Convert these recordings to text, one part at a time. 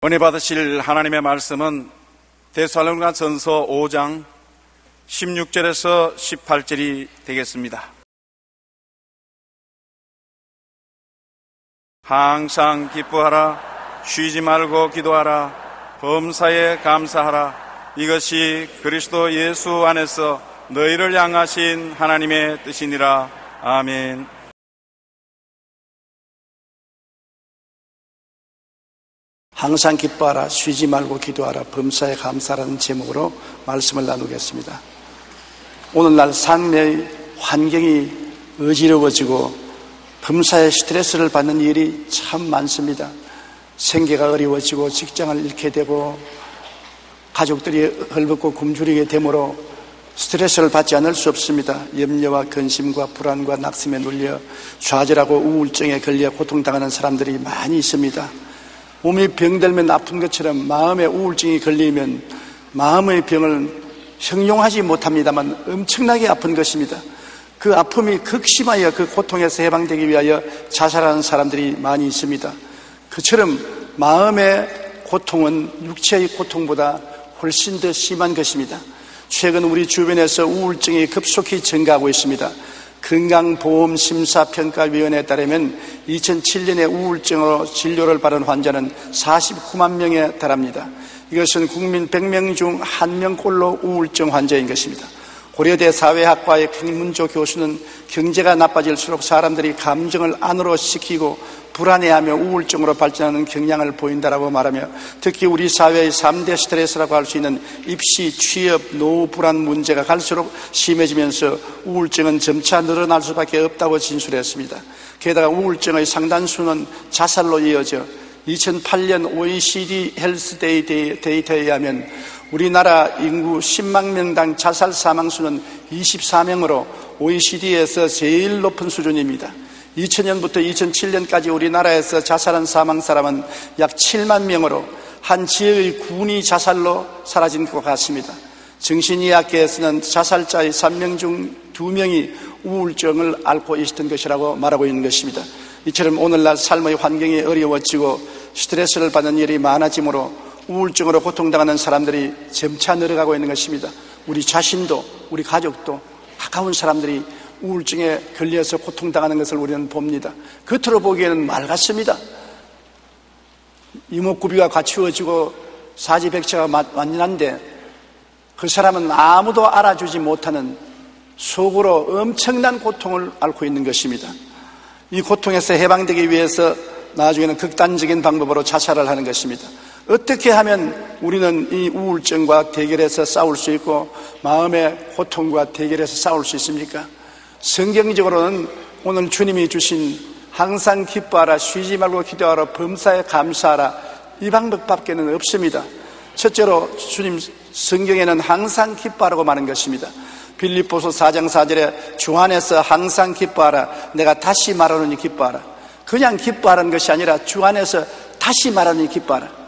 은혜 받으실 하나님의 말씀은 데살로니가전서 5장 16절에서 18절이 되겠습니다. 항상 기뻐하라, 쉬지 말고 기도하라, 범사에 감사하라. 이것이 그리스도 예수 안에서 너희를 향하신 하나님의 뜻이니라. 아멘. 항상 기뻐하라, 쉬지 말고 기도하라, 범사에 감사하라는 제목으로 말씀을 나누겠습니다. 오늘날 삶의 환경이 어지러워지고 범사에 스트레스를 받는 일이 참 많습니다. 생계가 어려워지고 직장을 잃게 되고 가족들이 헐벗고 굶주리게 되므로 스트레스를 받지 않을 수 없습니다. 염려와 근심과 불안과 낙심에 눌려 좌절하고 우울증에 걸려 고통당하는 사람들이 많이 있습니다. 몸이 병들면 아픈 것처럼 마음의 우울증이 걸리면 마음의 병을 형용하지 못합니다만 엄청나게 아픈 것입니다. 그 아픔이 극심하여 그 고통에서 해방되기 위하여 자살하는 사람들이 많이 있습니다. 그처럼 마음의 고통은 육체의 고통보다 훨씬 더 심한 것입니다. 최근 우리 주변에서 우울증이 급속히 증가하고 있습니다. 건강보험심사평가위원회에 따르면 2007년에 우울증으로 진료를 받은 환자는 49만 명에 달합니다. 이것은 국민 100명 중 1명꼴로 우울증 환자인 것입니다. 고려대 사회학과의 김문조 교수는 경제가 나빠질수록 사람들이 감정을 안으로 시키고 불안해하며 우울증으로 발전하는 경향을 보인다라고 말하며, 특히 우리 사회의 3대 스트레스라고 할 수 있는 입시, 취업, 노후 불안 문제가 갈수록 심해지면서 우울증은 점차 늘어날 수밖에 없다고 진술했습니다. 게다가 우울증의 상당수는 자살로 이어져 2008년 OECD 헬스 데이터에 의하면 우리나라 인구 10만 명당 자살 사망수는 24명으로 OECD에서 제일 높은 수준입니다. 2000년부터 2007년까지 우리나라에서 자살한 사망 사람은 약 7만 명으로 한 지역의 군이 자살로 사라진 것 같습니다. 정신의학계에서는 자살자의 3명 중 2명이 우울증을 앓고 있었던 것이라고 말하고 있는 것입니다. 이처럼 오늘날 삶의 환경이 어려워지고 스트레스를 받는 일이 많아지므로 우울증으로 고통당하는 사람들이 점차 늘어가고 있는 것입니다. 우리 자신도 우리 가족도 가까운 사람들이 우울증에 걸려서 고통당하는 것을 우리는 봅니다. 겉으로 보기에는 맑았습니다. 이목구비가 갖추어지고 사지백체가 완전한데 그 사람은 아무도 알아주지 못하는 속으로 엄청난 고통을 앓고 있는 것입니다. 이 고통에서 해방되기 위해서 나중에는 극단적인 방법으로 자살을 하는 것입니다. 어떻게 하면 우리는 이 우울증과 대결해서 싸울 수 있고 마음의 고통과 대결해서 싸울 수 있습니까? 성경적으로는 오늘 주님이 주신 항상 기뻐하라, 쉬지 말고 기도하라, 범사에 감사하라, 이 방법밖에는 없습니다. 첫째로 주님 성경에는 항상 기뻐하라고 말한 것입니다. 빌립보서 4장 4절에 주 안에서 항상 기뻐하라, 내가 다시 말하노니 기뻐하라. 그냥 기뻐하라는 것이 아니라 주 안에서 다시 말하노니 기뻐하라.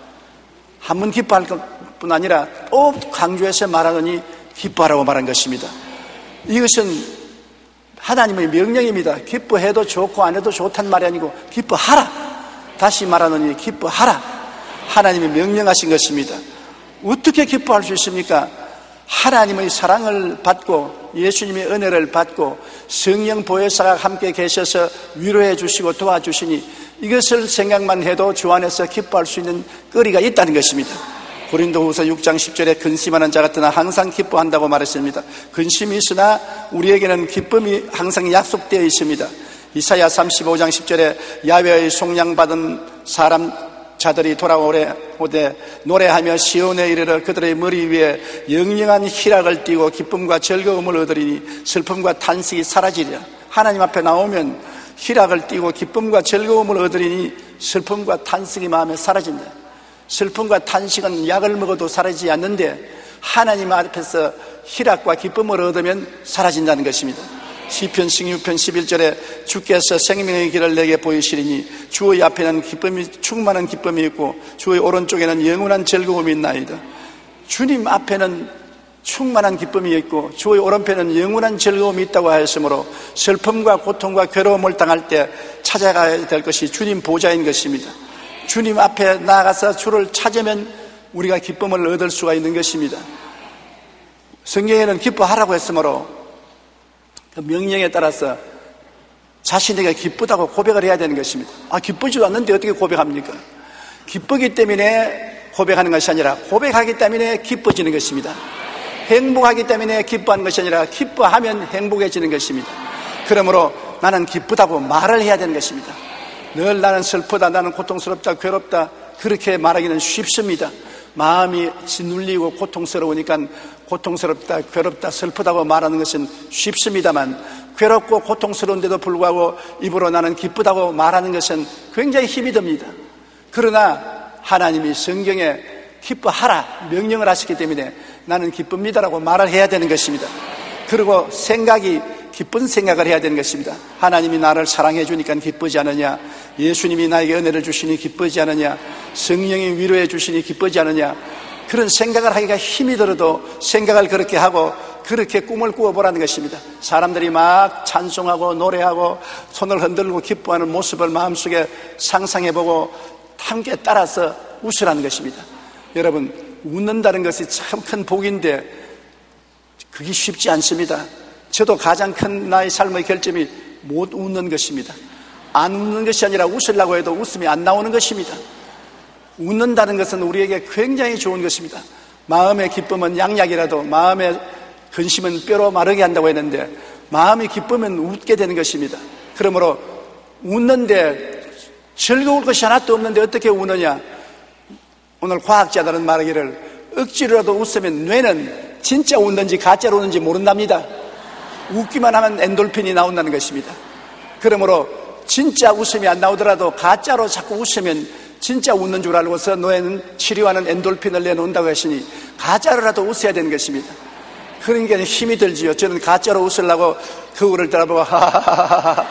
한 번 기뻐할 것뿐 아니라 또 강조해서 말하노니 기뻐하라고 말한 것입니다. 이것은 하나님의 명령입니다. 기뻐해도 좋고 안 해도 좋단 말이 아니고 기뻐하라. 다시 말하노니 기뻐하라. 하나님이 명령하신 것입니다. 어떻게 기뻐할 수 있습니까? 하나님의 사랑을 받고 예수님의 은혜를 받고 성령 보혜사가 함께 계셔서 위로해 주시고 도와주시니 이것을 생각만 해도 주 안에서 기뻐할 수 있는 거리가 있다는 것입니다. 고린도후서 6장 10절에 근심하는 자 같으나 항상 기뻐한다고 말했습니다. 근심이 있으나 우리에게는 기쁨이 항상 약속되어 있습니다. 이사야 35장 10절에 야훼의 속량받은 자들이 돌아오되 노래하며 시온에 이르러 그들의 머리 위에 영영한 희락을 띠고 기쁨과 즐거움을 얻으리니 슬픔과 탄식이 사라지리라. 하나님 앞에 나오면 희락을 띠고 기쁨과 즐거움을 얻으리니 슬픔과 탄식이 마음에 사라진다. 슬픔과 탄식은 약을 먹어도 사라지지 않는데 하나님 앞에서 희락과 기쁨을 얻으면 사라진다는 것입니다. 시편 16편 11절에 주께서 생명의 길을 내게 보이시리니 주의 앞에는 충만한 기쁨이 있고 주의 오른쪽에는 영원한 즐거움이 있나이다. 주님 앞에는 충만한 기쁨이 있고 주의 오른편에는 영원한 즐거움이 있다고 하였으므로 슬픔과 고통과 괴로움을 당할 때 찾아가야 될 것이 주님 보좌인 것입니다. 주님 앞에 나아가서 주를 찾으면 우리가 기쁨을 얻을 수가 있는 것입니다. 성경에는 기뻐하라고 했으므로 그 명령에 따라서 자신에게 기쁘다고 고백을 해야 되는 것입니다. 기쁘지도 않는데 어떻게 고백합니까? 기쁘기 때문에 고백하는 것이 아니라 고백하기 때문에 기뻐지는 것입니다. 행복하기 때문에 기뻐하는 것이 아니라 기뻐하면 행복해지는 것입니다. 그러므로 나는 기쁘다고 말을 해야 되는 것입니다. 늘 나는 슬프다, 나는 고통스럽다, 괴롭다, 그렇게 말하기는 쉽습니다. 마음이 짓눌리고 고통스러우니까 고통스럽다, 괴롭다, 슬프다고 말하는 것은 쉽습니다만, 괴롭고 고통스러운데도 불구하고 입으로 나는 기쁘다고 말하는 것은 굉장히 힘이 듭니다. 그러나 하나님이 성경에 기뻐하라 명령을 하셨기 때문에 나는 기쁩니다라고 말을 해야 되는 것입니다. 그리고 기쁜 생각을 해야 되는 것입니다. 하나님이 나를 사랑해 주니까 기쁘지 않느냐, 예수님이 나에게 은혜를 주시니 기쁘지 않느냐, 성령이 위로해 주시니 기쁘지 않느냐, 그런 생각을 하기가 힘이 들어도 생각을 그렇게 하고 그렇게 꿈을 꾸어보라는 것입니다. 사람들이 막 찬송하고 노래하고 손을 흔들고 기뻐하는 모습을 마음속에 상상해보고 함께 따라서 웃으라는 것입니다. 여러분, 웃는다는 것이 참 큰 복인데 그게 쉽지 않습니다. 저도 가장 큰 나의 삶의 결점이 못 웃는 것입니다. 안 웃는 것이 아니라 웃으려고 해도 웃음이 안 나오는 것입니다. 웃는다는 것은 우리에게 굉장히 좋은 것입니다. 마음의 기쁨은 양약이라도 마음의 근심은 뼈로 마르게 한다고 했는데, 마음이 기쁘면 웃게 되는 것입니다. 그러므로 웃는데 즐거울 것이 하나도 없는데 어떻게 우느냐? 오늘 과학자들은 말하기를 억지로라도 웃으면 뇌는 진짜 웃는지 가짜로 웃는지 모른답니다. 웃기만 하면 엔돌핀이 나온다는 것입니다. 그러므로 진짜 웃음이 안 나오더라도 가짜로 자꾸 웃으면 진짜 웃는 줄 알고서 뇌는 치료하는 엔돌핀을 내놓는다고 하시니 가짜로라도 웃어야 되는 것입니다. 그러니까 힘이 들지요. 저는 가짜로 웃으려고 거울을 따라보고 하하하하하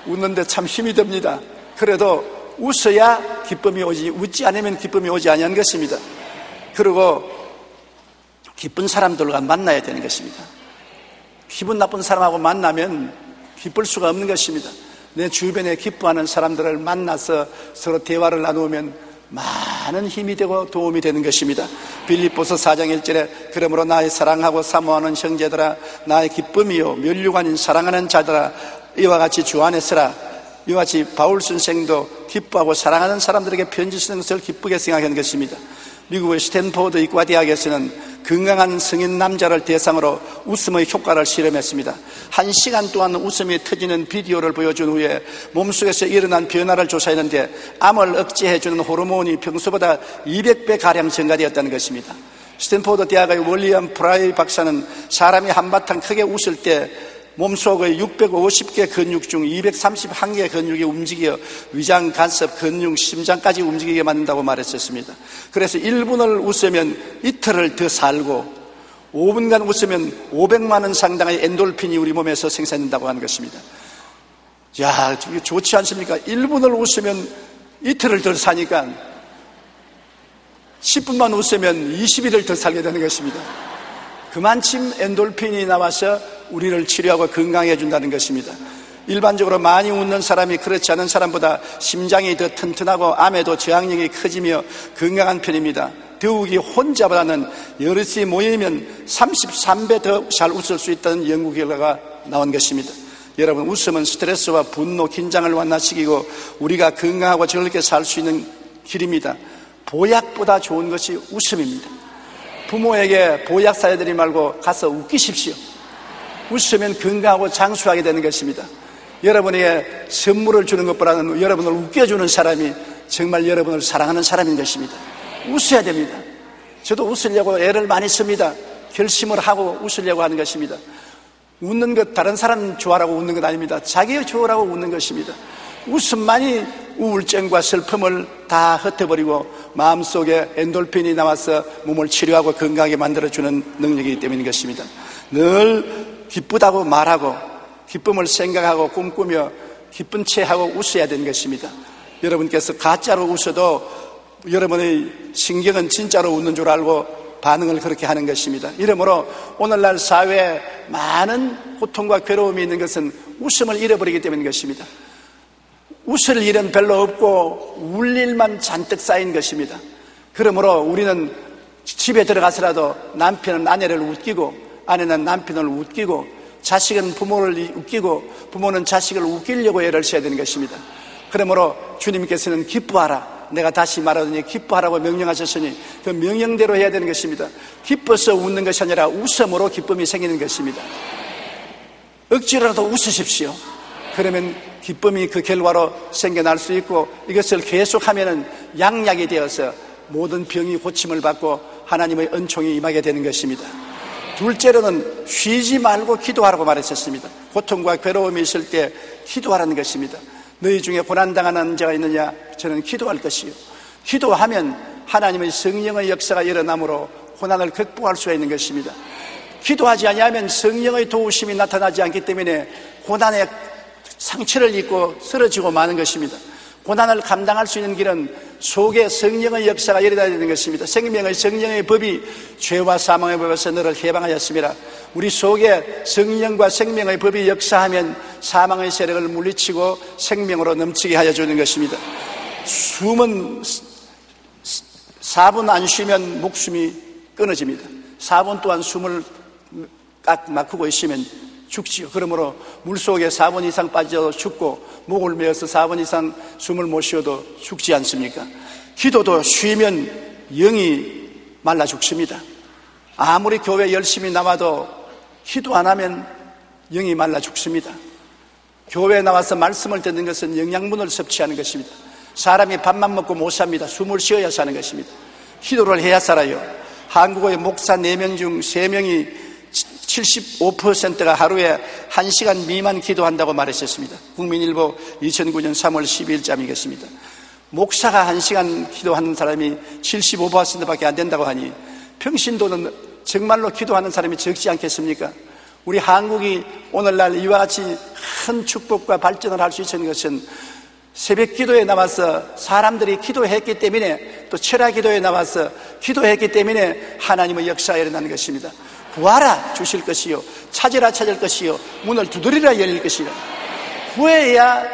웃는데 참 힘이 듭니다. 그래도 웃어야 기쁨이 오지, 웃지 않으면 기쁨이 오지 아니하는 것입니다. 그리고 기쁜 사람들과 만나야 되는 것입니다. 기분 나쁜 사람하고 만나면 기쁠 수가 없는 것입니다. 내 주변에 기뻐하는 사람들을 만나서 서로 대화를 나누면 많은 힘이 되고 도움이 되는 것입니다. 빌립보서 4장 1절에 그러므로 나의 사랑하고 사모하는 형제들아, 나의 기쁨이요 면류관인 사랑하는 자들아, 이와 같이 주 안에 서라. 이와 같이 바울 선생도 기뻐하고 사랑하는 사람들에게 편지 쓰는 것을 기쁘게 생각하는 것입니다. 미국의 스탠포드 의과 대학에서는 건강한 성인 남자를 대상으로 웃음의 효과를 실험했습니다. 1시간 동안 웃음이 터지는 비디오를 보여준 후에 몸속에서 일어난 변화를 조사했는데 암을 억제해주는 호르몬이 평소보다 200배가량 증가되었다는 것입니다. 스탠포드 대학의 월리엄 프라이 박사는 사람이 한바탕 크게 웃을 때 몸속의 650개 근육 중 231개 근육이 움직여 위장, 간섭, 근육, 심장까지 움직이게 만든다고 말했었습니다. 그래서 1분을 웃으면 이틀을 더 살고 5분간 웃으면 500만 원 상당의 엔돌핀이 우리 몸에서 생산된다고 하는 것입니다. 야, 좋지 않습니까? 1분을 웃으면 이틀을 더 사니까 10분만 웃으면 20일을 더 살게 되는 것입니다. 그만큼 엔돌핀이 나와서 우리를 치료하고 건강해 준다는 것입니다. 일반적으로 많이 웃는 사람이 그렇지 않은 사람보다 심장이 더 튼튼하고 암에도 저항력이 커지며 건강한 편입니다. 더욱이 혼자보다는 여럿이 모이면 33배 더 잘 웃을 수 있다는 연구 결과가 나온 것입니다. 여러분, 웃음은 스트레스와 분노, 긴장을 완화시키고 우리가 건강하고 즐겁게 살 수 있는 길입니다. 보약보다 좋은 것이 웃음입니다. 부모에게 보약 사야되지 말고 가서 웃기십시오. 웃으면 건강하고 장수하게 되는 것입니다. 여러분에게 선물을 주는 것보다는 여러분을 웃겨주는 사람이 정말 여러분을 사랑하는 사람인 것입니다. 웃어야 됩니다. 저도 웃으려고 애를 많이 씁니다. 결심을 하고 웃으려고 하는 것입니다. 웃는 것, 다른 사람 좋아라고 웃는 것 아닙니다. 자기 좋으라고 웃는 것입니다. 웃음만이 우울증과 슬픔을 다 흩어버리고 마음속에 엔돌핀이 나와서 몸을 치료하고 건강하게 만들어주는 능력이기 때문인 것입니다. 늘 기쁘다고 말하고 기쁨을 생각하고 꿈꾸며 기쁜 채 하고 웃어야 되는 것입니다. 여러분께서 가짜로 웃어도 여러분의 신경은 진짜로 웃는 줄 알고 반응을 그렇게 하는 것입니다. 이러므로 오늘날 사회에 많은 고통과 괴로움이 있는 것은 웃음을 잃어버리기 때문인 것입니다. 웃을 일은 별로 없고 울 일만 잔뜩 쌓인 것입니다. 그러므로 우리는 집에 들어가서라도 남편은 아내를 웃기고 아내는 남편을 웃기고 자식은 부모를 웃기고 부모는 자식을 웃기려고 애를 써야 되는 것입니다. 그러므로 주님께서는 기뻐하라, 내가 다시 말하더니 기뻐하라고 명령하셨으니 그 명령대로 해야 되는 것입니다. 기뻐서 웃는 것이 아니라 웃음으로 기쁨이 생기는 것입니다. 억지로라도 웃으십시오. 그러면 기쁨이 그 결과로 생겨날 수 있고, 이것을 계속하면 양약이 되어서 모든 병이 고침을 받고 하나님의 은총이 임하게 되는 것입니다. 둘째로는 쉬지 말고 기도하라고 말했었습니다. 고통과 괴로움이 있을 때 기도하라는 것입니다. 너희 중에 고난당하는 자가 있느냐? 저는 기도할 것이요. 기도하면 하나님의 성령의 역사가 일어나므로 고난을 극복할 수가 있는 것입니다. 기도하지 아니하면 성령의 도우심이 나타나지 않기 때문에 고난의 상처를 입고 쓰러지고 마는 것입니다. 고난을 감당할 수 있는 길은 속에 성령의 역사가 일어나야 되는 것입니다. 생명의 성령의 법이 죄와 사망의 법에서 너를 해방하였습니다. 우리 속에 성령과 생명의 법이 역사하면 사망의 세력을 물리치고 생명으로 넘치게 하여 주는 것입니다. 숨은 4분 안 쉬면 목숨이 끊어집니다. 4분 동안 숨을 꽉 막히고 있으면 죽지요. 그러므로 물속에 4분 이상 빠져도 죽고 목을 메어서 4분 이상 숨을 못 쉬어도 죽지 않습니까? 기도도 쉬면 영이 말라 죽습니다. 아무리 교회 열심히 나와도 기도 안 하면 영이 말라 죽습니다. 교회에 나와서 말씀을 듣는 것은 영양분을 섭취하는 것입니다. 사람이 밥만 먹고 못 삽니다. 숨을 쉬어야 사는 것입니다. 기도를 해야 살아요. 한국의 목사 4명 중 3명이 75%가 하루에 1시간 미만 기도한다고 말했었습니다. 국민일보 2009년 3월 12일자이겠습니다. 목사가 1시간 기도하는 사람이 75%밖에 안 된다고 하니 평신도는 정말로 기도하는 사람이 적지 않겠습니까? 우리 한국이 오늘날 이와 같이 큰 축복과 발전을 할 수 있는 것은 새벽 기도에 나와서 사람들이 기도했기 때문에, 또 철야 기도에 나와서 기도했기 때문에 하나님의 역사가 일어나는 것입니다. 구하라 주실 것이요, 찾으라 찾을 것이요, 문을 두드리라 열릴 것이요. 구해야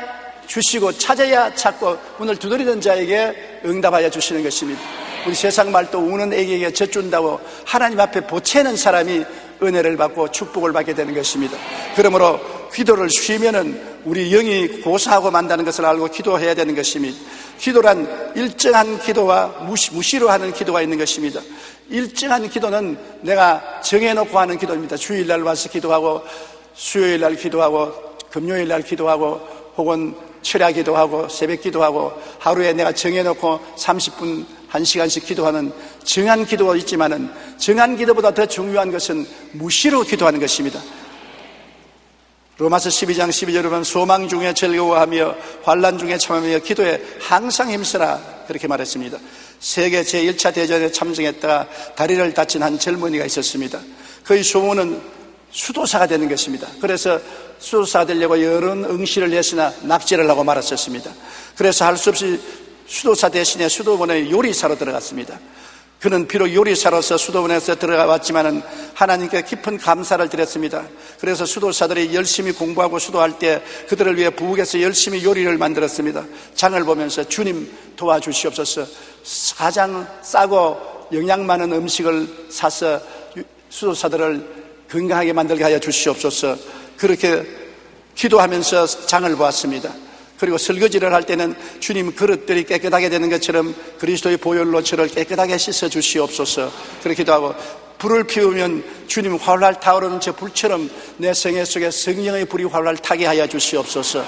주시고 찾아야 찾고 문을 두드리는 자에게 응답하여 주시는 것입니다. 우리 세상 말도 우는 애기에게 젖준다고 하나님 앞에 보채는 사람이 은혜를 받고 축복을 받게 되는 것입니다. 그러므로 기도를 쉬면은 우리 영이 고사하고 만다는 것을 알고 기도해야 되는 것입니다. 기도란 일정한 기도와 무시로 하는 기도가 있는 것입니다. 일정한 기도는 내가 정해놓고 하는 기도입니다. 주일날 와서 기도하고, 수요일날 기도하고, 금요일날 기도하고, 혹은 철야 기도하고, 새벽 기도하고, 하루에 내가 정해놓고 30분 1시간씩 기도하는 정한 기도가 있지만은, 정한 기도보다 더 중요한 것은 무시로 기도하는 것입니다. 로마서 12장 12절에 보면 소망 중에 즐거워하며 환난 중에 참으며 기도에 항상 힘쓰라, 그렇게 말했습니다. 세계 제1차 대전에 참석했다가 다리를 다친 한 젊은이가 있었습니다. 그의 소원은 수도사가 되는 것입니다. 그래서 수도사가 되려고 여러 응시를 했으나 낙제를 하고 말았었습니다. 그래서 할 수 없이 수도사 대신에 수도원의 요리사로 들어갔습니다. 그는 비록 요리사로서 수도원에서 들어갔지만은 하나님께 깊은 감사를 드렸습니다. 그래서 수도사들이 열심히 공부하고 수도할 때 그들을 위해 부엌에서 열심히 요리를 만들었습니다. 장을 보면서 주님 도와주시옵소서, 가장 싸고 영양 많은 음식을 사서 수도사들을 건강하게 만들게 하여 주시옵소서, 그렇게 기도하면서 장을 보았습니다. 그리고 설거지를 할 때는 주님 그릇들이 깨끗하게 되는 것처럼 그리스도의 보혈로 저를 깨끗하게 씻어 주시옵소서, 그렇기도 하고, 불을 피우면 주님 활활 타오르는 저 불처럼 내 생애 속에 성령의 불이 활활 타게 하여 주시옵소서.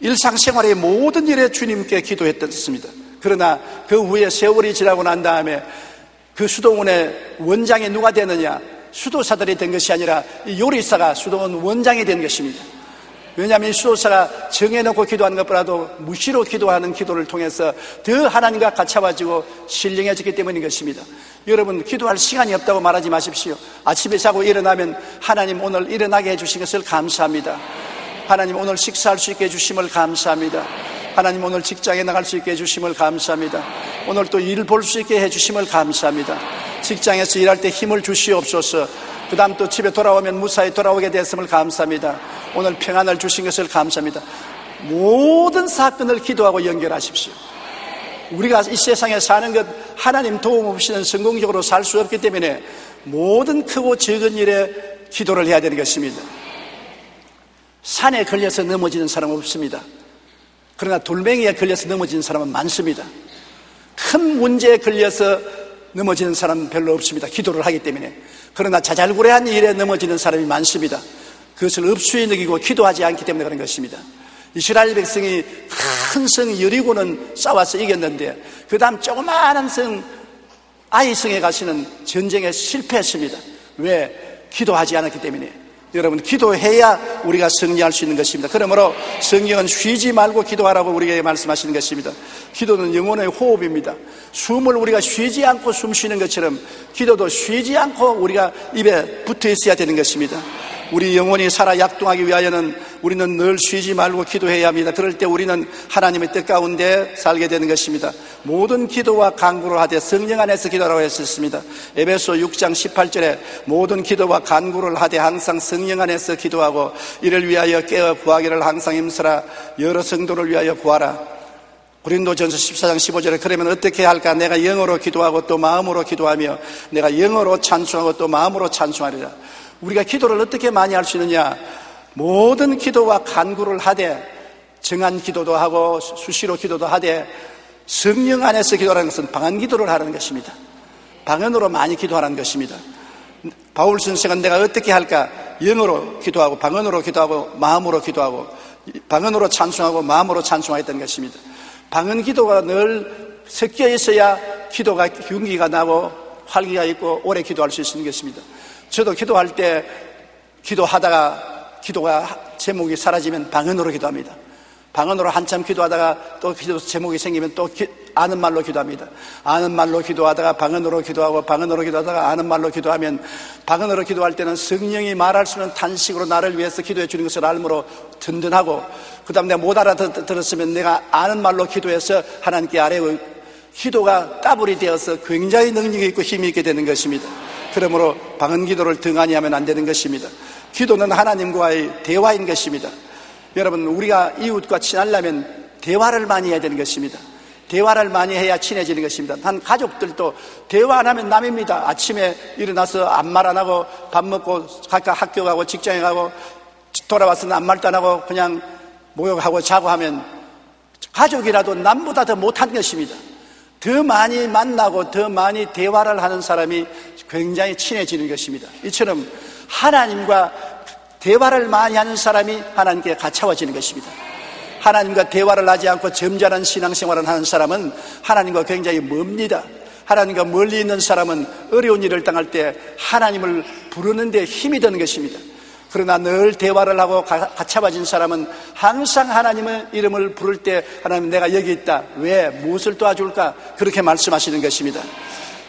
일상생활의 모든 일에 주님께 기도했었습니다. 그러나 그 후에 세월이 지나고 난 다음에 그 수도원의 원장이 누가 되느냐? 수도사들이 된 것이 아니라 이 요리사가 수도원 원장이 된 것입니다. 왜냐하면 이 수도사가 정해놓고 기도하는 것보다도 무시로 기도하는 기도를 통해서 더 하나님과 가까워지고 신령해졌기 때문인 것입니다. 여러분, 기도할 시간이 없다고 말하지 마십시오. 아침에 자고 일어나면 하나님 오늘 일어나게 해주신 것을 감사합니다. 하나님 오늘 식사할 수 있게 해주심을 감사합니다. 하나님 오늘 직장에 나갈 수 있게 해주심을 감사합니다. 오늘 또 일 볼 수 있게 해주심을 감사합니다. 직장에서 일할 때 힘을 주시옵소서. 그 다음 또 집에 돌아오면 무사히 돌아오게 되었음을 감사합니다. 오늘 평안을 주신 것을 감사합니다. 모든 사건을 기도하고 연결하십시오. 우리가 이 세상에 사는 것 하나님 도움 없이는 성공적으로 살 수 없기 때문에 모든 크고 적은 일에 기도를 해야 되는 것입니다. 산에 걸려서 넘어지는 사람은 없습니다. 그러나 돌멩이에 걸려서 넘어지는 사람은 많습니다. 큰 문제에 걸려서 넘어지는 사람은 별로 없습니다. 기도를 하기 때문에. 그러나 자잘구레한 일에 넘어지는 사람이 많습니다. 그것을 업수에 느끼고 기도하지 않기 때문에 그런 것입니다. 이스라엘 백성이 큰 성 여리고는 싸워서 이겼는데 그 다음 조그마한 성 아이성에 가시는 전쟁에 실패했습니다. 왜? 기도하지 않았기 때문에. 여러분, 기도해야 우리가 승리할 수 있는 것입니다. 그러므로 성경은 쉬지 말고 기도하라고 우리에게 말씀하시는 것입니다. 기도는 영혼의 호흡입니다. 숨을 우리가 쉬지 않고 숨 쉬는 것처럼 기도도 쉬지 않고 우리가 입에 붙어 있어야 되는 것입니다. 우리 영혼이 살아 약동하기 위하여는 우리는 늘 쉬지 말고 기도해야 합니다. 그럴 때 우리는 하나님의 뜻 가운데 살게 되는 것입니다. 모든 기도와 간구를 하되 성령 안에서 기도하라고 했었습니다. 에베소 6장 18절에 모든 기도와 간구를 하되 항상 성령 안에서 기도하고 이를 위하여 깨어 구하기를 항상 힘쓰라. 여러 성도를 위하여 구하라. 고린도전서 14장 15절에 그러면 어떻게 할까? 내가 영어로 기도하고 또 마음으로 기도하며 내가 영어로 찬송하고 또 마음으로 찬송하리라. 우리가 기도를 어떻게 많이 할 수 있느냐? 모든 기도와 간구를 하되 정한 기도도 하고 수시로 기도도 하되 성령 안에서 기도하는 것은 방언 기도를 하는 것입니다. 방언으로 많이 기도하는 것입니다. 바울 선생은 내가 어떻게 할까? 영어로 기도하고 방언으로 기도하고 마음으로 기도하고 방언으로 찬송하고 마음으로 찬송하였던 것입니다. 방언 기도가 늘 섞여 있어야 기도가 윤기가 나고 활기가 있고 오래 기도할 수 있는 것입니다. 저도 기도할 때 기도하다가 기도가 제목이 사라지면 방언으로 기도합니다. 방언으로 한참 기도하다가 또 기도 제목이 생기면 또 아는 말로 기도합니다. 아는 말로 기도하다가 방언으로 기도하고 방언으로 기도하다가 아는 말로 기도하면 방언으로 기도할 때는 성령이 말할 수 있는 탄식으로 나를 위해서 기도해 주는 것을 알므로 든든하고 그 다음 내가 못 알아들었으면 내가 아는 말로 기도해서 하나님께 아뢰고 기도가 따블이 되어서 굉장히 능력이 있고 힘이 있게 되는 것입니다. 그러므로 방언 기도를 등한히 하면 안 되는 것입니다. 기도는 하나님과의 대화인 것입니다. 여러분, 우리가 이웃과 친하려면 대화를 많이 해야 되는 것입니다. 대화를 많이 해야 친해지는 것입니다. 한 가족들도 대화 안 하면 남입니다. 아침에 일어나서 아무 말 안 하고 밥 먹고 각각 학교 가고 직장에 가고 돌아와서는 아무 말도 안 하고 그냥 목욕하고 자고 하면 가족이라도 남보다 더 못한 것입니다. 더 많이 만나고 더 많이 대화를 하는 사람이 굉장히 친해지는 것입니다. 이처럼 하나님과 대화를 많이 하는 사람이 하나님께 가까워지는 것입니다. 하나님과 대화를 하지 않고 점잖은 신앙생활을 하는 사람은 하나님과 굉장히 멉니다. 하나님과 멀리 있는 사람은 어려운 일을 당할 때 하나님을 부르는 데 힘이 드는 것입니다. 그러나 늘 대화를 하고 가까워진 사람은 항상 하나님의 이름을 부를 때 하나님 내가 여기 있다. 왜? 무엇을 도와줄까? 그렇게 말씀하시는 것입니다.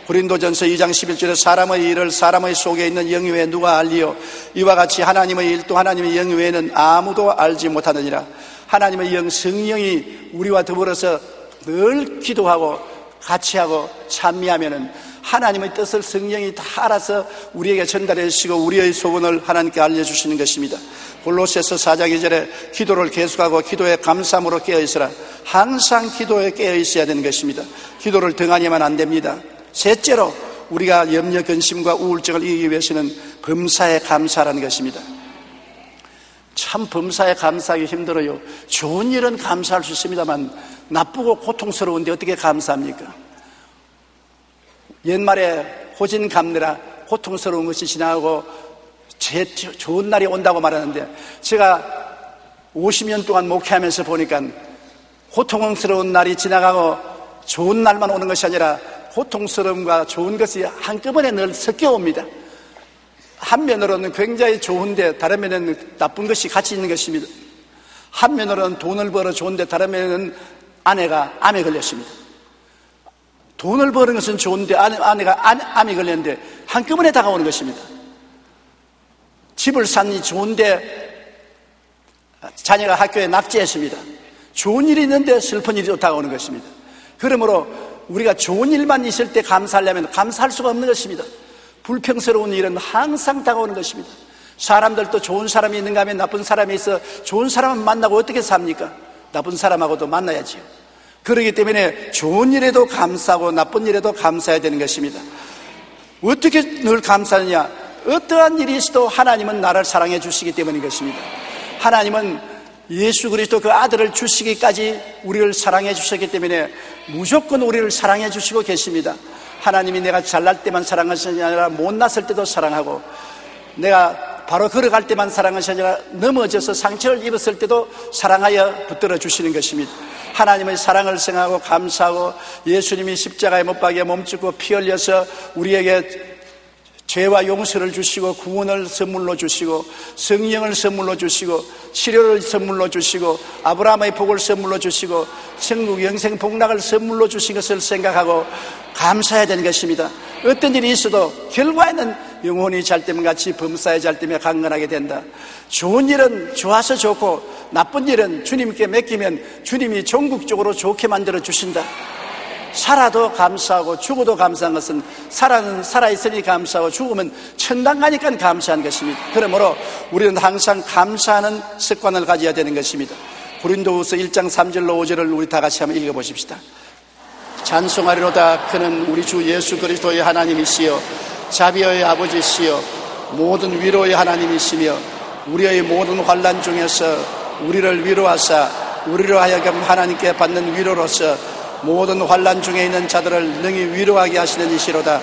고린도전서 2장 11절에 사람의 일을 사람의 속에 있는 영 외에 누가 알리요? 이와 같이 하나님의 일도 하나님의 영 외에는 아무도 알지 못하느니라. 하나님의 영 성령이 우리와 더불어서 늘 기도하고 같이 하고 찬미하면은 하나님의 뜻을 성령이 다 알아서 우리에게 전달해 주시고 우리의 소원을 하나님께 알려주시는 것입니다. 골로새서 4장 2절에 기도를 계속하고 기도에 감사함으로 깨어있으라. 항상 기도에 깨어있어야 되는 것입니다. 기도를 등한히 하면 안 됩니다. 셋째로 우리가 염려, 근심과 우울증을 이기기 위해서는 범사에 감사하라는 것입니다. 참 범사에 감사하기 힘들어요. 좋은 일은 감사할 수 있습니다만 나쁘고 고통스러운데 어떻게 감사합니까? 옛말에 호진감래라 고통스러운 것이 지나가고 좋은 날이 온다고 말하는데 제가 50년 동안 목회하면서 보니까 고통스러운 날이 지나가고 좋은 날만 오는 것이 아니라 고통스러움과 좋은 것이 한꺼번에 늘 섞여 옵니다. 한면으로는 굉장히 좋은데 다른 면에는 나쁜 것이 같이 있는 것입니다. 한면으로는 돈을 벌어 좋은데 다른 면에는 아내가 암에 걸렸습니다. 돈을 버는 것은 좋은데 아내가 암에 걸렸는데 한꺼번에 다가오는 것입니다. 집을 샀니 좋은데 자녀가 학교에 낙제했습니다. 좋은 일이 있는데 슬픈 일이 다가오는 것입니다. 그러므로 우리가 좋은 일만 있을 때 감사하려면 감사할 수가 없는 것입니다. 불평스러운 일은 항상 다가오는 것입니다. 사람들도 좋은 사람이 있는가 하면 나쁜 사람이 있어 좋은 사람을 만나고 어떻게 삽니까? 나쁜 사람하고도 만나야지요. 그렇기 때문에 좋은 일에도 감사하고 나쁜 일에도 감사해야 되는 것입니다. 어떻게 늘 감사하느냐? 어떠한 일이 있어도 하나님은 나를 사랑해 주시기 때문인 것입니다. 하나님은 예수 그리스도 그 아들을 주시기까지 우리를 사랑해 주셨기 때문에 무조건 우리를 사랑해 주시고 계십니다. 하나님이 내가 잘날 때만 사랑하시는 게 아니라 못났을 때도 사랑하고, 내가 바로 걸어갈 때만 사랑하시는 게 아니라 넘어져서 상처를 입었을 때도 사랑하여 붙들어 주시는 것입니다. 하나님의 사랑을 생각하고 감사하고, 예수님이 십자가에 못 박여 몸짓고 피 흘려서 우리에게 죄와 용서를 주시고 구원을 선물로 주시고 성령을 선물로 주시고 치료를 선물로 주시고 아브라함의 복을 선물로 주시고 천국 영생 복락을 선물로 주신 것을 생각하고 감사해야 되는 것입니다. 어떤 일이 있어도 결과에는 영혼이 잘 때면 같이 범사에 잘 때면 강건하게 된다. 좋은 일은 좋아서 좋고 나쁜 일은 주님께 맡기면 주님이 전국적으로 좋게 만들어 주신다. 살아도 감사하고 죽어도 감사한 것은, 살아는 살아있으니 감사하고 죽으면 천당 가니까 감사한 것입니다. 그러므로 우리는 항상 감사하는 습관을 가져야 되는 것입니다. 고린도후서 1장 3절로 5절을 우리 다 같이 한번 읽어보십시다. 찬송하리로다. 그는 우리 주 예수 그리스도의 하나님이시여 자비의 아버지시여 모든 위로의 하나님이시며 우리의 모든 환난 중에서 우리를 위로하사 우리로 하여금 하나님께 받는 위로로서 모든 환난 중에 있는 자들을 능히 위로하게 하시는 이시로다.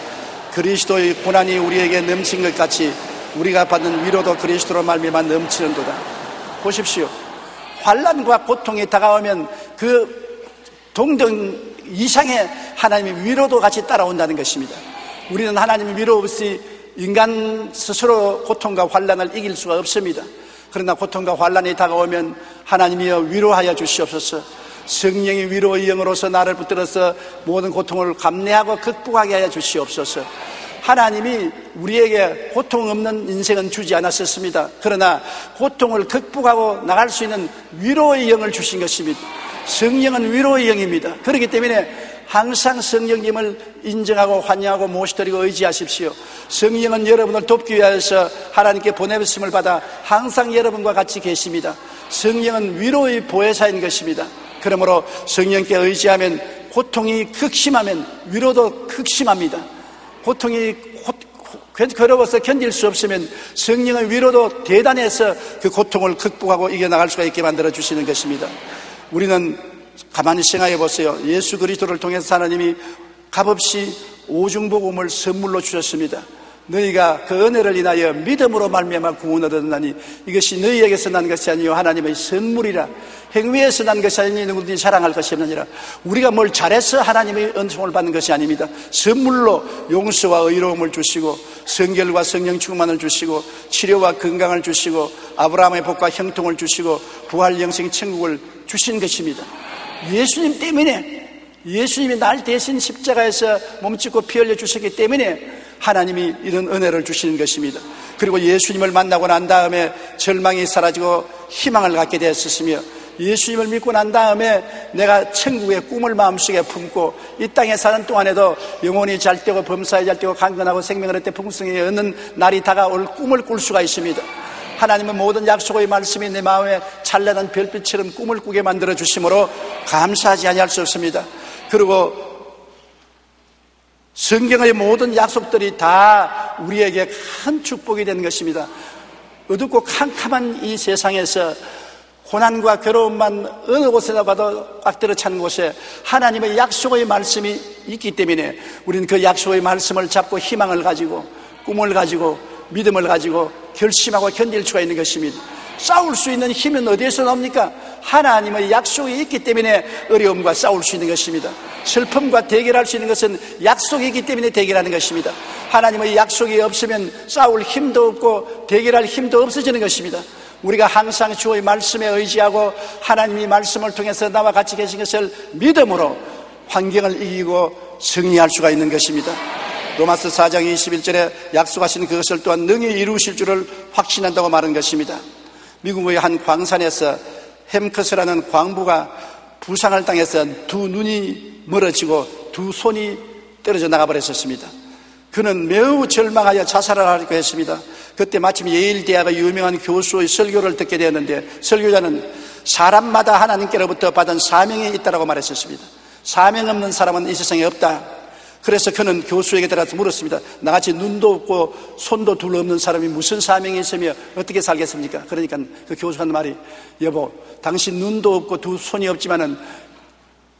그리스도의 고난이 우리에게 넘친 것 같이 우리가 받는 위로도 그리스도로 말미암아 넘치는도다. 보십시오. 환난과 고통이 다가오면 그 동등 이상의 하나님의 위로도 같이 따라온다는 것입니다. 우리는 하나님의 위로 없이 인간 스스로 고통과 환난을 이길 수가 없습니다. 그러나 고통과 환난이 다가오면 하나님이여 위로하여 주시옵소서. 성령의 위로의 영으로서 나를 붙들어서 모든 고통을 감내하고 극복하게 하여 주시옵소서. 하나님이 우리에게 고통 없는 인생은 주지 않았었습니다. 그러나 고통을 극복하고 나갈 수 있는 위로의 영을 주신 것입니다. 성령은 위로의 영입니다. 그렇기 때문에 항상 성령님을 인정하고 환영하고 모시드리고 의지하십시오. 성령은 여러분을 돕기 위해서 하나님께 보내심을 받아 항상 여러분과 같이 계십니다. 성령은 위로의 보혜사인 것입니다. 그러므로 성령께 의지하면 고통이 극심하면 위로도 극심합니다. 고통이 괴로워서 견딜 수 없으면 성령의 위로도 대단해서 그 고통을 극복하고 이겨나갈 수가 있게 만들어주시는 것입니다. 우리는 가만히 생각해 보세요. 예수 그리스도를 통해서 하나님이 값없이 오중복음을 선물로 주셨습니다. 너희가 그 은혜를 인하여 믿음으로 말미암아 구원을 얻었나니 이것이 너희에게서 난 것이 아니요 하나님의 선물이라. 행위에서 난 것이 아니니 누구든지 자랑할 것이 없느니라. 우리가 뭘 잘해서 하나님의 은총을 받는 것이 아닙니다. 선물로 용서와 의로움을 주시고 성결과 성령 충만을 주시고 치료와 건강을 주시고 아브라함의 복과 형통을 주시고 부활 영생 천국을 주신 것입니다. 예수님 때문에, 예수님이 날 대신 십자가에서 몸짓고 피 흘려 주셨기 때문에 하나님이 이런 은혜를 주시는 것입니다. 그리고 예수님을 만나고 난 다음에 절망이 사라지고 희망을 갖게 되었으며, 예수님을 믿고 난 다음에 내가 천국의 꿈을 마음속에 품고 이 땅에 사는 동안에도 영혼이 잘 되고 범사에 잘 되고 강건하고 생명을 얻되 풍성히 얻는 날이 다가올 꿈을 꿀 수가 있습니다. 하나님은 모든 약속의 말씀이 내 마음에 찬란한 별빛처럼 꿈을 꾸게 만들어 주심으로 감사하지 아니할 수 없습니다. 그리고 성경의 모든 약속들이 다 우리에게 큰 축복이 되는 것입니다. 어둡고 캄캄한 이 세상에서 고난과 괴로움만 어느 곳에나 봐도 꽉들어 찬 곳에 하나님의 약속의 말씀이 있기 때문에 우리는 그 약속의 말씀을 잡고 희망을 가지고 꿈을 가지고 믿음을 가지고 결심하고 견딜 수가 있는 것입니다. 싸울 수 있는 힘은 어디에서 나옵니까? 하나님의 약속이 있기 때문에 어려움과 싸울 수 있는 것입니다. 슬픔과 대결할 수 있는 것은 약속이 있기 때문에 대결하는 것입니다. 하나님의 약속이 없으면 싸울 힘도 없고 대결할 힘도 없어지는 것입니다. 우리가 항상 주의 말씀에 의지하고 하나님이 말씀을 통해서 나와 같이 계신 것을 믿음으로 환경을 이기고 승리할 수가 있는 것입니다. 로마서 4장 21절에 약속하신 그것을 또한 능히 이루실 줄을 확신한다고 말한 것입니다. 미국의 한 광산에서 햄커스라는 광부가 부상을 당해서 두 눈이 멀어지고 두 손이 떨어져 나가버렸었습니다. 그는 매우 절망하여 자살을 하려고 했습니다. 그때 마침 예일 대학의 유명한 교수의 설교를 듣게 되었는데 설교자는 사람마다 하나님께로부터 받은 사명이 있다고 말했었습니다. 사명 없는 사람은 이 세상에 없다. 그래서 그는 교수에게 들어가서 물었습니다. 나같이 눈도 없고 손도 둘 없는 사람이 무슨 사명이 있으며 어떻게 살겠습니까? 그러니까 그 교수가 하는 말이, 여보, 당신 눈도 없고 두 손이 없지만은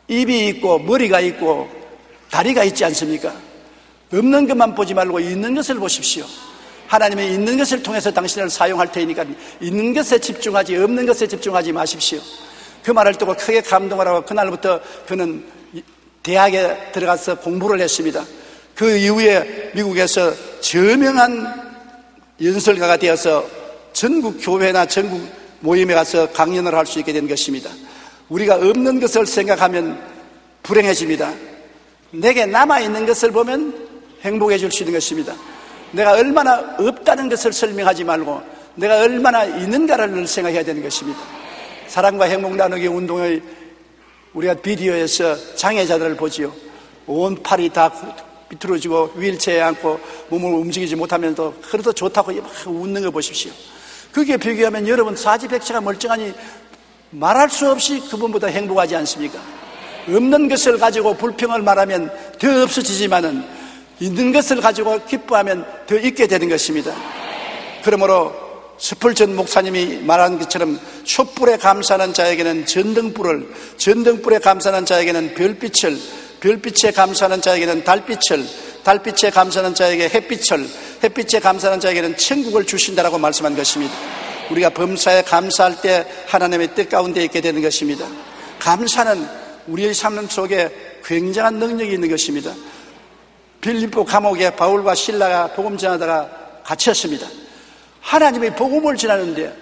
입이 있고 머리가 있고 다리가 있지 않습니까? 없는 것만 보지 말고 있는 것을 보십시오. 하나님이 있는 것을 통해서 당신을 사용할 테니까 있는 것에 집중하지 없는 것에 집중하지 마십시오. 그 말을 듣고 크게 감동을 하고 그날부터 그는 대학에 들어가서 공부를 했습니다. 그 이후에 미국에서 저명한 연설가가 되어서 전국 교회나 전국 모임에 가서 강연을 할 수 있게 된 것입니다. 우리가 없는 것을 생각하면 불행해집니다. 내게 남아있는 것을 보면 행복해질 수 있는 것입니다. 내가 얼마나 없다는 것을 설명하지 말고 내가 얼마나 있는가를 생각해야 되는 것입니다. 사랑과 행복 나누기 운동의 우리가 비디오에서 장애자들을 보지요. 온 팔이 다 비틀어지고 휠체어에 앉고 몸을 움직이지 못하면서 그래도 좋다고 막 웃는 거 보십시오. 그게 비교하면 여러분 사지백체가 멀쩡하니 말할 수 없이 그분보다 행복하지 않습니까? 없는 것을 가지고 불평을 말하면 더 없어지지만은 있는 것을 가지고 기뻐하면 더 있게 되는 것입니다. 그러므로 스펄전 목사님이 말한 것처럼 촛불에 감사하는 자에게는 전등불에 감사하는 자에게는 별빛을, 별빛에 감사하는 자에게는 달빛을, 달빛에 감사하는 자에게 햇빛을, 햇빛에 감사하는 자에게는 천국을 주신다라고 말씀한 것입니다. 우리가 범사에 감사할 때 하나님의 뜻 가운데 있게 되는 것입니다. 감사는 우리의 삶 속에 굉장한 능력이 있는 것입니다. 빌립보 감옥에 바울과 실라가 복음 전하다가 갇혔습니다. 하나님의 복음을 전하는데,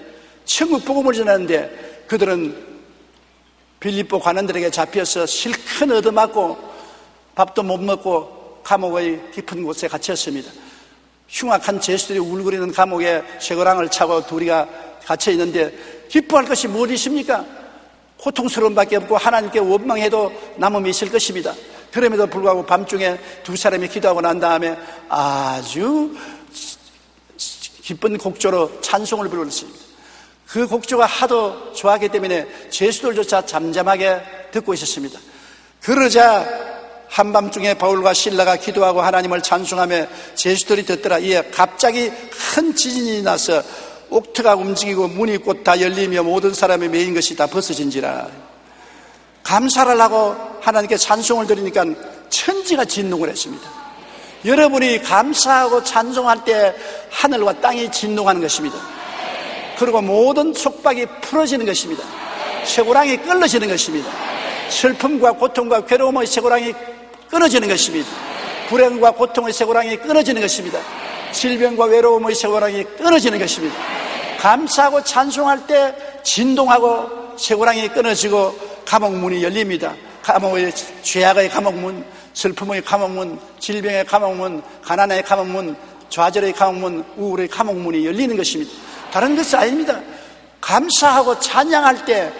천국 복음을 전하는데 그들은 빌립보 관원들에게 잡혀서 실컷 얻어맞고 밥도 못 먹고 감옥의 깊은 곳에 갇혔습니다. 흉악한 죄수들이 울거리는 감옥에 쇠고랑을 차고 둘이가 갇혀 있는데 기뻐할 것이 무엇이 있습니까? 고통스러움밖에 없고 하나님께 원망해도 남음이 있을 것입니다. 그럼에도 불구하고 밤중에 두 사람이 기도하고 난 다음에 아주 기쁜 곡조로 찬송을 부르었습니다. 그 곡조가 하도 좋아하기 때문에 죄수들조차 잠잠하게 듣고 있었습니다. 그러자 한밤중에 바울과 실라가 기도하고 하나님을 찬송하며 죄수들이 듣더라. 이에 갑자기 큰 지진이 나서 옥토가 움직이고 문이 곧 다 열리며 모든 사람이 메인 것이 다 벗어진지라. 감사를 하고 하나님께 찬송을 드리니까 천지가 진동을 했습니다. 여러분이 감사하고 찬송할 때 하늘과 땅이 진동하는 것입니다. 그리고 모든 속박이 풀어지는 것입니다. 쇠고랑이 끊어지는 것입니다. 슬픔과 고통과 괴로움의 쇠고랑이 끊어지는 것입니다. 불행과 고통의 쇠고랑이 끊어지는 것입니다. 질병과 외로움의 쇠고랑이 끊어지는 것입니다. 감사하고 찬송할 때 진동하고 쇠고랑이 끊어지고 감옥문이 열립니다. 감옥의 죄악의 감옥문, 슬픔의 감옥문, 질병의 감옥문, 가난의 감옥문, 좌절의 감옥문, 우울의 감옥문이 열리는 것입니다. 다른 것이 아닙니다. 감사하고 찬양할 때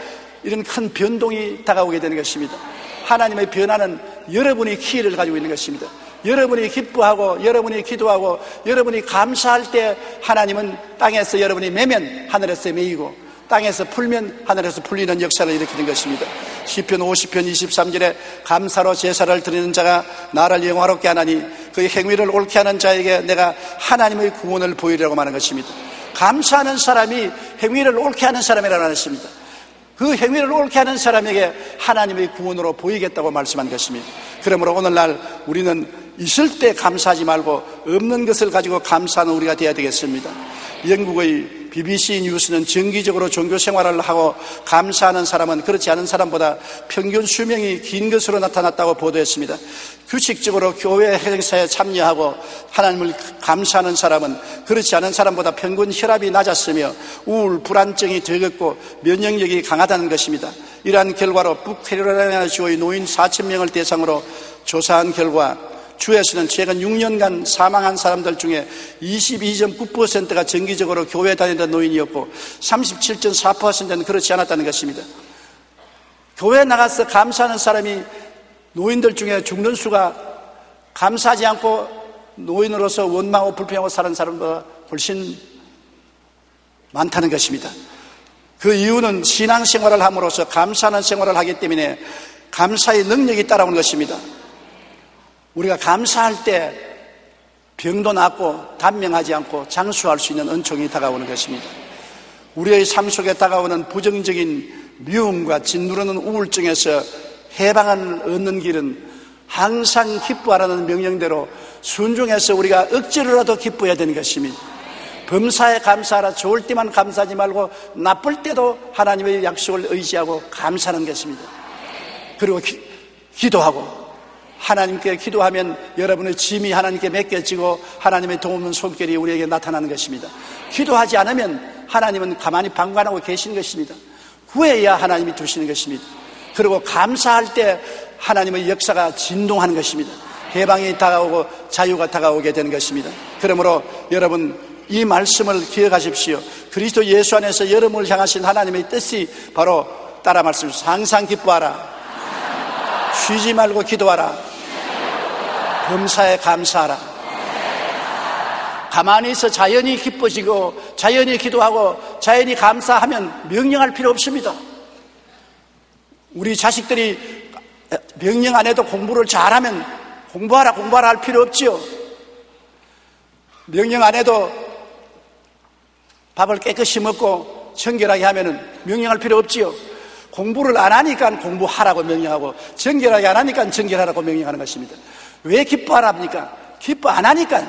이런 큰 변동이 다가오게 되는 것입니다. 하나님의 변화는 여러분이 키를 가지고 있는 것입니다. 여러분이 기뻐하고 여러분이 기도하고 여러분이 감사할 때 하나님은 땅에서 여러분이 매면 하늘에서 매이고 땅에서 풀면 하늘에서 풀리는 역사를 일으키는 것입니다. 시편 50편 23절에 감사로 제사를 드리는 자가 나를 영화롭게 하나니 그의 행위를 옳게 하는 자에게 내가 하나님의 구원을 보이리라고 말하는 것입니다. 감사하는 사람이 행위를 옳게 하는 사람이라는 것입니다. 그 행위를 옳게 하는 사람에게 하나님의 구원으로 보이겠다고 말씀한 것입니다. 그러므로 오늘날 우리는 있을 때 감사하지 말고 없는 것을 가지고 감사하는 우리가 되어야 되겠습니다. 영국의 BBC 뉴스는 정기적으로 종교 생활을 하고 감사하는 사람은 그렇지 않은 사람보다 평균 수명이 긴 것으로 나타났다고 보도했습니다. 규칙적으로 교회 행사에 참여하고 하나님을 감사하는 사람은 그렇지 않은 사람보다 평균 혈압이 낮았으며 우울, 불안증이 적었고 면역력이 강하다는 것입니다. 이러한 결과로 북캐롤라이나주의 노인 4,000명을 대상으로 조사한 결과 주에서는 최근 6년간 사망한 사람들 중에 22.9%가 정기적으로 교회 다니던 노인이었고 37.4%는 그렇지 않았다는 것입니다. 교회 나가서 감사하는 사람이 노인들 중에 죽는 수가 감사하지 않고 노인으로서 원망하고 불평하고 사는 사람보다 훨씬 많다는 것입니다. 그 이유는 신앙생활을 함으로써 감사하는 생활을 하기 때문에 감사의 능력이 따라오는 것입니다. 우리가 감사할 때 병도 낫고 단명하지 않고 장수할 수 있는 은총이 다가오는 것입니다. 우리의 삶 속에 다가오는 부정적인 미움과 짓누르는 우울증에서 해방을 얻는 길은 항상 기뻐하라는 명령대로 순종해서 우리가 억지로라도 기뻐해야 되는 것입니다. 범사에 감사하라. 좋을 때만 감사하지 말고 나쁠 때도 하나님의 약속을 의지하고 감사하는 것입니다. 그리고 기도하고 하나님께 기도하면 여러분의 짐이 하나님께 맡겨지고 하나님의 도움은 손길이 우리에게 나타나는 것입니다. 기도하지 않으면 하나님은 가만히 방관하고 계시는 것입니다. 구해야 하나님이 두시는 것입니다. 그리고 감사할 때 하나님의 역사가 진동하는 것입니다. 해방이 다가오고 자유가 다가오게 되는 것입니다. 그러므로 여러분 이 말씀을 기억하십시오. 그리스도 예수 안에서 여러분을 향하신 하나님의 뜻이 바로 따라 말씀하십시오. 항상 기뻐하라. 쉬지 말고 기도하라. 범사에 감사하라. 가만히 있어 자연히 기뻐지고 자연히 기도하고 자연히 감사하면 명령할 필요 없습니다. 우리 자식들이 명령 안 해도 공부를 잘하면 공부하라 할 필요 없지요. 명령 안 해도 밥을 깨끗이 먹고 청결하게 하면 명령할 필요 없지요. 공부를 안 하니까 공부하라고 명령하고 정결하게 안 하니까 정결하라고 명령하는 것입니다. 왜 기뻐하라 합니까? 기뻐 안 하니까.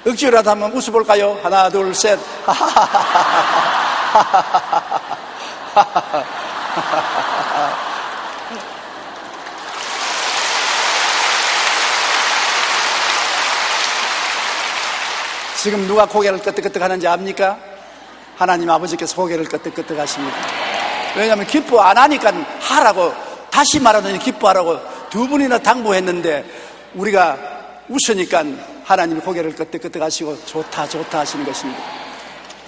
억지로라도 한번 웃어볼까요? 하나 둘 셋. 지금 누가 고개를 끄덕끄덕 하는지 압니까? 하나님 아버지께서 고개를 끄덕끄덕 하십니다. 왜냐하면 기뻐 안 하니까 하라고, 다시 말하더니 기뻐하라고 두 분이나 당부했는데 우리가 웃으니까 하나님이 고개를 끄덕끄덕 하시고 좋다 하시는 것입니다.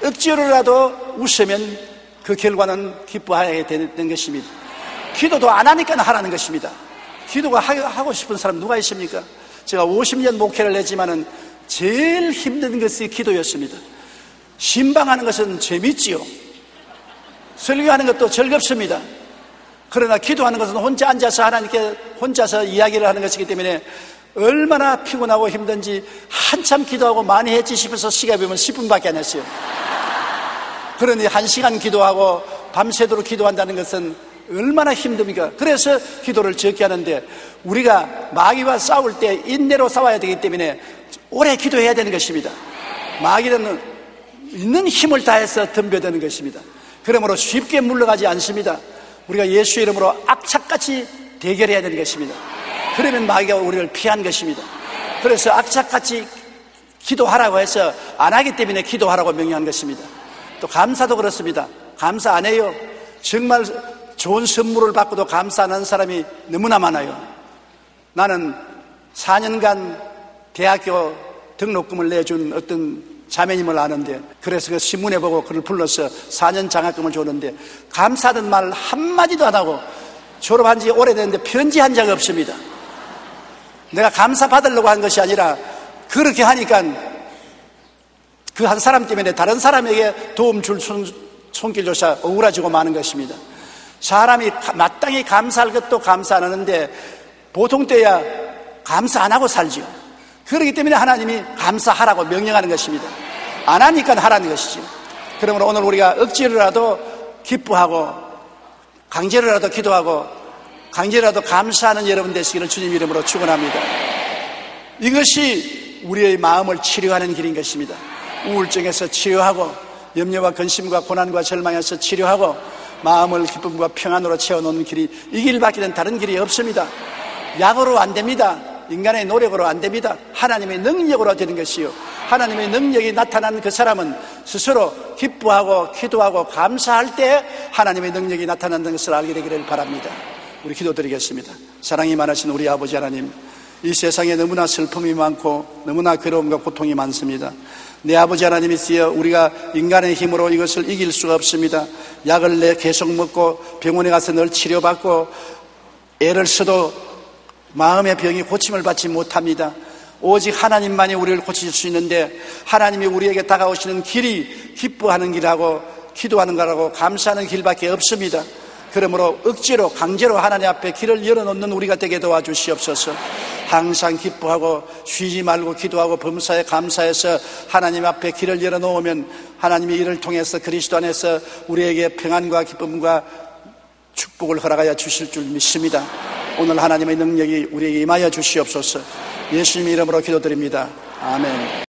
억지로라도 웃으면 그 결과는 기뻐하게 되는 것입니다. 기도도 안 하니까 하라는 것입니다. 기도가 하고 싶은 사람 누가 있습니까? 제가 50년 목회를 했지만은 제일 힘든 것이 기도였습니다. 신방하는 것은 재밌지요. 설교하는 것도 즐겁습니다. 그러나 기도하는 것은 혼자 앉아서 하나님께 혼자서 이야기를 하는 것이기 때문에 얼마나 피곤하고 힘든지 한참 기도하고 많이 했지 싶어서 시간이 보면 10분밖에 안 했어요. 그러니 1시간 기도하고 밤새도록 기도한다는 것은 얼마나 힘듭니까? 그래서 기도를 적게 하는데 우리가 마귀와 싸울 때 인내로 싸워야 되기 때문에 오래 기도해야 되는 것입니다. 마귀는 있는 힘을 다해서 덤벼드는 것입니다. 그러므로 쉽게 물러가지 않습니다. 우리가 예수의 이름으로 악착같이 대결해야 되는 것입니다. 그러면 마귀가 우리를 피한 것입니다. 그래서 악착같이 기도하라고 해서 안 하기 때문에 기도하라고 명령한 것입니다. 또 감사도 그렇습니다. 감사 안 해요. 정말 좋은 선물을 받고도 감사 안 하는 사람이 너무나 많아요. 나는 4년간 대학교 등록금을 내준 어떤 자매님을 아는데, 그래서 그 신문에 보고 그를 불러서 4년 장학금을 줬는데 감사하던 말 한마디도 안 하고 졸업한 지 오래됐는데 편지한 적 없습니다. 내가 감사 받으려고 한 것이 아니라 그렇게 하니까 그 한 사람 때문에 다른 사람에게 도움 줄 손길조차 억울해지고 마는 것입니다. 사람이 마땅히 감사할 것도 감사 안 하는데 보통 때야 감사 안 하고 살지요. 그렇기 때문에 하나님이 감사하라고 명령하는 것입니다. 안 하니까 하라는 것이죠. 그러므로 오늘 우리가 억지로라도 기뻐하고 강제로라도 기도하고 강제로라도 감사하는 여러분 되시기를 주님 이름으로 축원합니다. 이것이 우리의 마음을 치료하는 길인 것입니다. 우울증에서 치료하고 염려와 근심과 고난과 절망에서 치료하고 마음을 기쁨과 평안으로 채워놓는 길이 이 길밖에는 다른 길이 없습니다. 약으로 안 됩니다. 인간의 노력으로 안 됩니다. 하나님의 능력으로 되는 것이요, 하나님의 능력이 나타난 그 사람은 스스로 기뻐하고 기도하고 감사할 때 하나님의 능력이 나타난다는 것을 알게 되기를 바랍니다. 우리 기도드리겠습니다. 사랑이 많으신 우리 아버지 하나님, 이 세상에 너무나 슬픔이 많고 너무나 괴로움과 고통이 많습니다. 내 아버지 하나님이시여, 우리가 인간의 힘으로 이것을 이길 수가 없습니다. 약을 계속 먹고 병원에 가서 늘 치료받고 애를 써도 마음의 병이 고침을 받지 못합니다. 오직 하나님만이 우리를 고치실 수 있는데 하나님이 우리에게 다가오시는 길이 기뻐하는 길하고 기도하는 거라고 감사하는 길밖에 없습니다. 그러므로 억지로 강제로 하나님 앞에 길을 열어놓는 우리가 되게 도와주시옵소서. 항상 기뻐하고 쉬지 말고 기도하고 범사에 감사해서 하나님 앞에 길을 열어놓으면 하나님이 이를 통해서 그리스도 안에서 우리에게 평안과 기쁨과 축복을 허락하여 주실 줄 믿습니다. 오늘 하나님의 능력이 우리에게 임하여 주시옵소서. 예수님의 이름으로 기도드립니다. 아멘.